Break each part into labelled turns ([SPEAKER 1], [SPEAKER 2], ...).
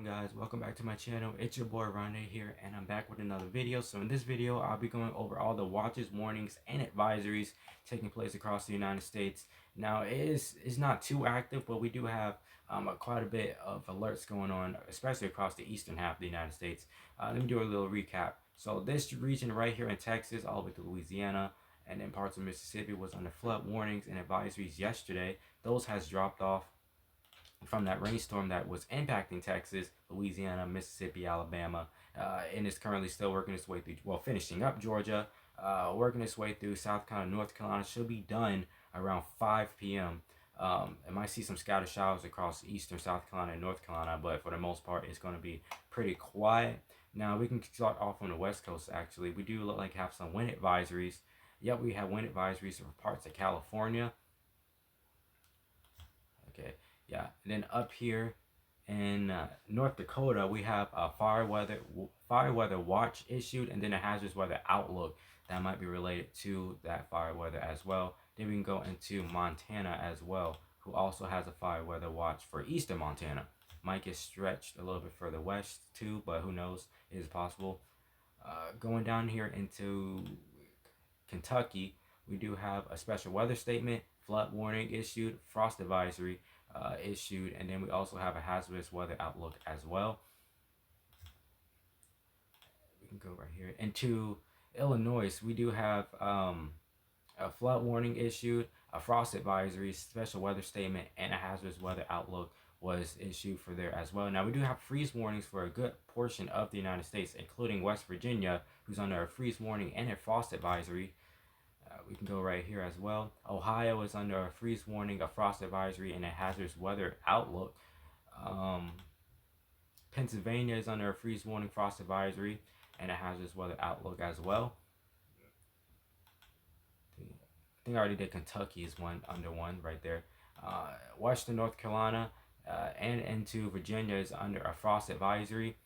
[SPEAKER 1] guys, welcome back to my channel. It's your boy Rondé here, and I'm back with another video. So in this video, I'll be going over all the watches, warnings, and advisories taking place across the United States. Now it's not too active, but we do have quite a bit of alerts going on, especially across the eastern half of the United States. Let me do a little recap. So this region right here in Texas, all the way to Louisiana, and then parts of Mississippi was under flood warnings and advisories yesterday. Those has dropped off from that rainstorm that was impacting Texas, Louisiana, Mississippi, Alabama, and is currently still working its way through, well, finishing up Georgia, working its way through South Carolina, North Carolina. Should be done around 5 p.m. I might see some scattered showers across eastern South Carolina and North Carolina, but for the most part, it's going to be pretty quiet. Now, we can start off on the West Coast, actually. We do look like have some wind advisories. Yep, we have wind advisories for parts of California. Okay, yeah, and then up here in North Dakota, we have a fire weather watch issued, and then a hazardous weather outlook that might be related to that fire weather as well. Then we can go into Montana as well, who also has a fire weather watch for eastern Montana. Might get stretched a little bit further west too, but who knows? It is possible. Going down here into Kentucky, we do have a special weather statement, flood warning issued, frost advisory issued, and then we also have a hazardous weather outlook as well. We can go right here into Illinois. We do have a flood warning issued, a frost advisory, special weather statement, and a hazardous weather outlook was issued for there as well. Now we do have freeze warnings for a good portion of the United States, including West Virginia, who's under a freeze warning and a frost advisory. We can go right here as well. Ohio is under a freeze warning, a frost advisory, and a hazardous weather outlook. Pennsylvania is under a freeze warning, frost advisory, and a hazardous weather outlook as well. I think I already did Kentucky is under one right there. Western North Carolina and into Virginia is under a frost advisory.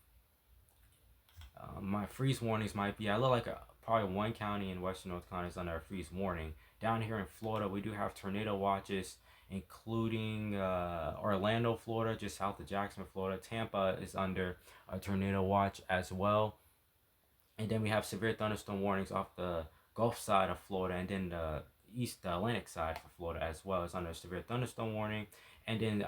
[SPEAKER 1] My freeze warnings might be, I look like probably one county in Western North Carolina is under a freeze warning. Down here in Florida, we do have tornado watches, including Orlando, Florida, just south of Jacksonville, Florida. Tampa is under a tornado watch as well. And then we have severe thunderstorm warnings off the Gulf side of Florida, and then the Atlantic side for Florida as well is under a severe thunderstorm warning. And then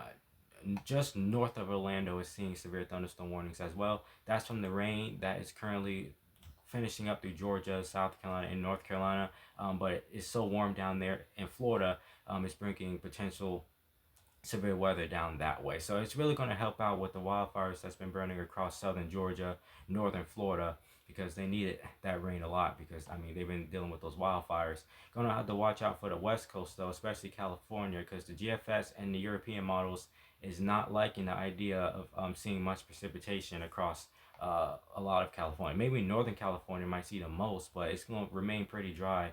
[SPEAKER 1] just north of Orlando is seeing severe thunderstorm warnings as well. That's from the rain that is currently finishing up through Georgia, South Carolina, and North Carolina. But it's so warm down there in Florida, it's bringing potential severe weather down that way. So it's really going to help out with the wildfires that's been burning across southern Georgia, northern Florida, because they needed that rain a lot, because I mean they've been dealing with those wildfires. Gonna have to watch out for the West Coast though, especially California, because the GFS and the European models is not liking the idea of seeing much precipitation across a lot of California. Maybe Northern California might see the most, but it's going to remain pretty dry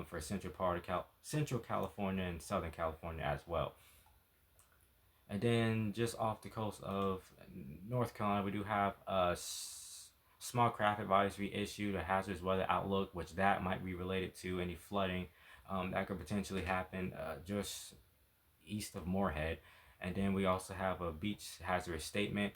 [SPEAKER 1] for Central California and Southern California as well. And then just off the coast of North Carolina, we do have a small craft advisory issued, a hazardous weather outlook, which that might be related to any flooding that could potentially happen just east of Moorhead. And then we also have a beach hazardous statement.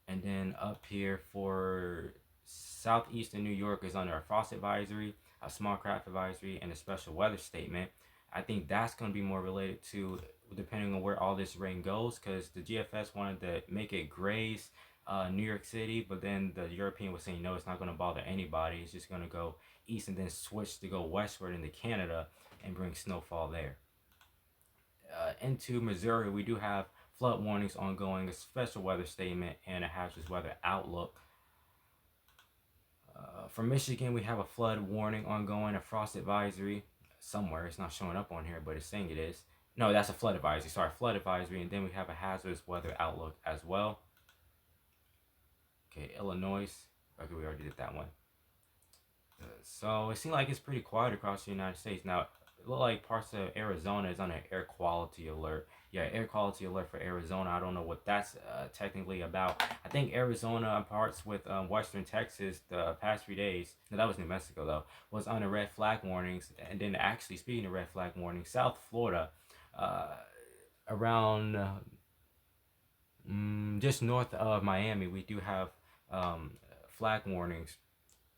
[SPEAKER 1] And then up here for southeastern New York is under a frost advisory, a small craft advisory, and a special weather statement. I think that's going to be more related to, depending on where all this rain goes, because the GFS wanted to make it graze New York City, but then the European was saying no, it's not going to bother anybody. It's just going to go east and then switch to go westward into Canada and bring snowfall there. Into Missouri, we do have flood warnings ongoing, a special weather statement, and a hazardous weather outlook. For Michigan, we have a flood warning ongoing, a frost advisory somewhere. It's not showing up on here, but it's saying it is. No, that's a flood advisory. Sorry, flood advisory. And then we have a hazardous weather outlook as well. Okay, Illinois. Okay, we already did that one. So it seems like it's pretty quiet across the United States. Now, it looks like parts of Arizona is on an air quality alert. Yeah, air quality alert for Arizona. I don't know what that's technically about. I think Arizona, parts with western Texas, the past 3 days, no, that was New Mexico though, was on the red flag warnings. And then actually, speaking of red flag warnings, South Florida, around Just north of Miami, we do have um, flag warnings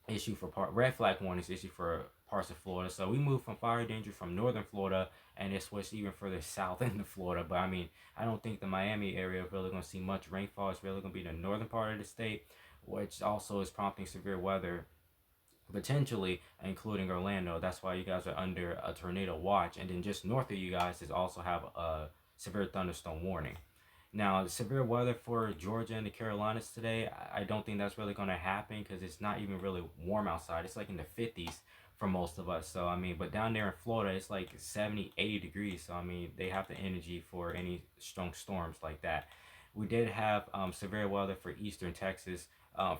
[SPEAKER 1] issued for red flag warnings issued for parts of Florida. So we moved from fire danger from northern Florida, and it switched even further south into Florida. But I mean, I don't think the Miami area is really going to see much rainfall. It's really going to be the northern part of the state, which also is prompting severe weather, potentially including Orlando. That's why you guys are under a tornado watch. And then just north of you guys is also have a severe thunderstorm warning. Now, severe weather for Georgia and the Carolinas today, I don't think that's really going to happen because it's not even really warm outside. It's like in the 50s for most of us. So, I mean, but down there in Florida, it's like 70, 80 degrees. So, I mean, they have the energy for any strong storms like that. We did have severe weather for eastern Texas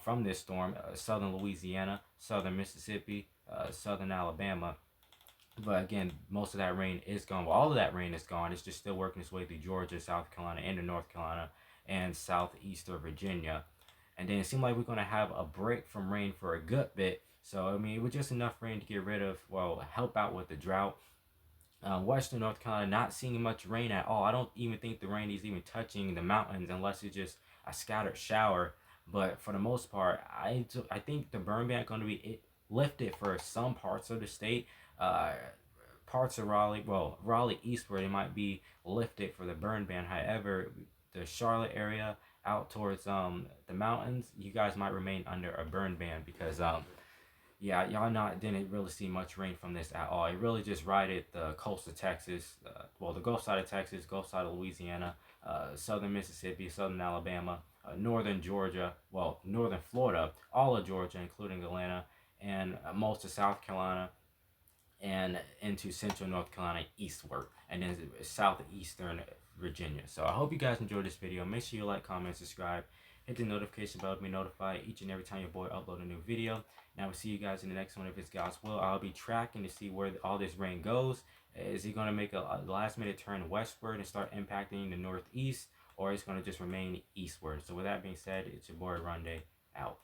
[SPEAKER 1] from this storm, southern Louisiana, southern Mississippi, southern Alabama. But again, most of that rain is gone. Well, all of that rain is gone. It's just still working its way through Georgia, South Carolina, into North Carolina, and southeastern Virginia. And then it seemed like we're going to have a break from rain for a good bit. So, I mean, it was just enough rain to get rid of, well, help out with the drought. Western North Carolina not seeing much rain at all. I don't even think the rain is even touching the mountains unless it's just a scattered shower. But for the most part, I think the burn ban going to be lifted for some parts of the state. Uh, Parts of Raleigh, well, Raleigh eastward, it might be lifted for the burn ban. However, the Charlotte area out towards the mountains, you guys might remain under a burn ban because yeah, y'all not didn't really see much rain from this at all. It really just righted the coast of Texas, well, the Gulf side of Texas, Gulf side of Louisiana, southern Mississippi, southern Alabama, northern Georgia, well, northern Florida, all of Georgia, including Atlanta, and most of South Carolina, and into central North Carolina eastward, and then southeastern Virginia. So I hope you guys enjoyed this video. Make sure you like, comment, subscribe, hit the notification bell to be notified each and every time your boy upload a new video. Now we'll see you guys in the next one if it's God's will. I'll be tracking to see where all this rain goes. Is it going to make a last minute turn westward and start impacting the northeast, or is it going to just remain eastward? So with that being said, it's your boy Rondé out.